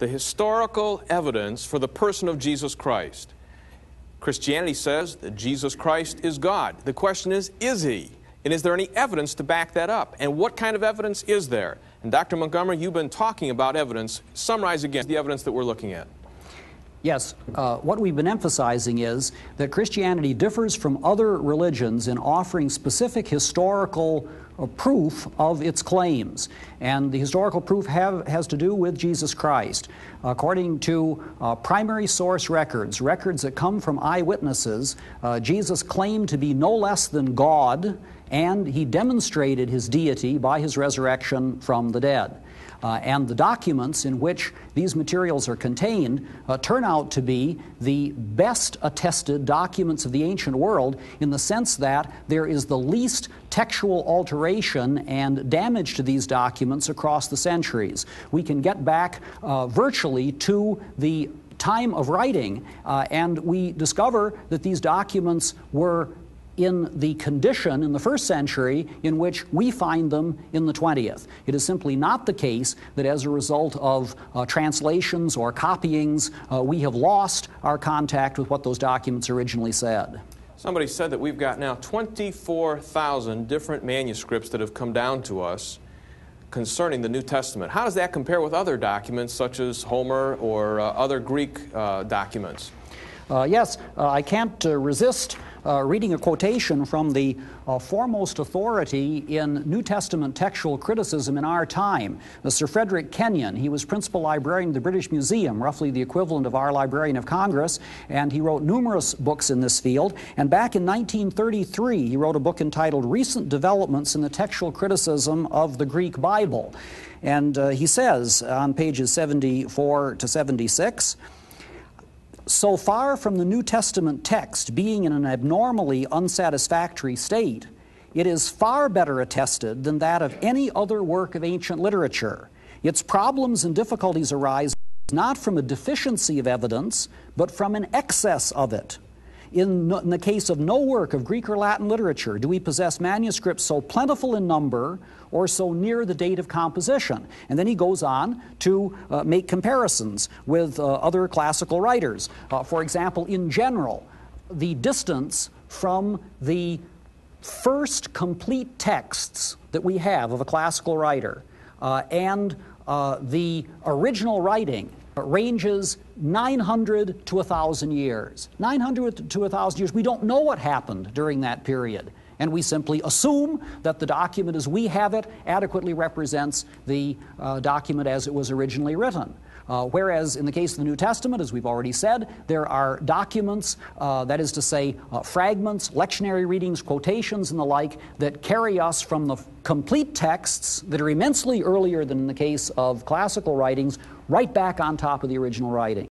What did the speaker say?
the historical evidence for the person of Jesus Christ. Christianity says that Jesus Christ is God. The question is he? And is there any evidence to back that up? And what kind of evidence is there? And Dr. Montgomery, you've been talking about evidence. Summarize again the evidence that we're looking at. Yes, what we've been emphasizing is that Christianity differs from other religions in offering specific historical proof of its claims. And the historical proof has to do with Jesus Christ. According to primary source records that come from eyewitnesses, Jesus claimed to be no less than God, and he demonstrated his deity by his resurrection from the dead. And the documents in which these materials are contained turn out to be the best attested documents of the ancient world, in the sense that there is the least textual alteration and damage to these documents across the centuries. We can get back virtually to the time of writing, and we discover that these documents were in the condition in the first century in which we find them in the 20th. It is simply not the case that as a result of translations or copyings, we have lost our contact with what those documents originally said. Somebody said that we've got now 24,000 different manuscripts that have come down to us concerning the New Testament. How does that compare with other documents such as Homer or other Greek documents? Yes, I can't resist reading a quotation from the foremost authority in New Testament textual criticism in our time, Sir Frederick Kenyon. He was principal librarian of the British Museum, roughly the equivalent of our Librarian of Congress, and he wrote numerous books in this field. And back in 1933, he wrote a book entitled Recent Developments in the Textual Criticism of the Greek Bible. And he says on pages 74 to 76, "So far from the New Testament text being in an abnormally unsatisfactory state, it is far better attested than that of any other work of ancient literature. Its problems and difficulties arise not from a deficiency of evidence, but from an excess of it. In the case of no work of Greek or Latin literature do we possess manuscripts so plentiful in number or so near the date of composition." And then he goes on to make comparisons with other classical writers. For example, in general, the distance from the first complete texts that we have of a classical writer and the original writing ranges 900 to 1,000 years. 900 to 1,000 years. We don't know what happened during that period. And we simply assume that the document as we have it adequately represents the document as it was originally written. Whereas in the case of the New Testament, as we've already said, there are documents, that is to say, fragments, lectionary readings, quotations, and the like, that carry us from the complete texts that are immensely earlier than in the case of classical writings, right back on top of the original writing.